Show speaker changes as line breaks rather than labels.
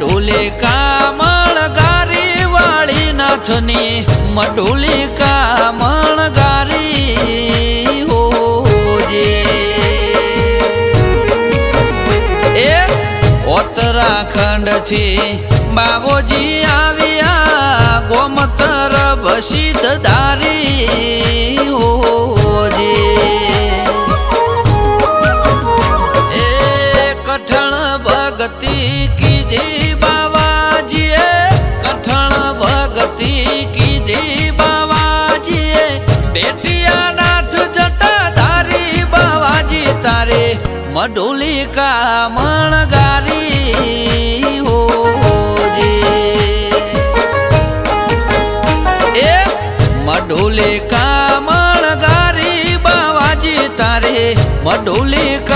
મઢુલિકા મણગારી વાળી નાથની મઢુલિકા મણગારી હોજે એ ઉત્તરાખંડ થી બાબોજી આવ્યા ગોમતર બસીદ ધારી હોજે એ કઠણ ભગતિ કીધી બાવાજીએ કઠણ ભગતિ કીધી બાવાજીએ બેટિયા નાથ જટા ધારી બાવાજી તારે મઢુલિકા મણગારી હોજે એ મઢુલિકા મણગારી બાવાજી તારે મઢુલિકા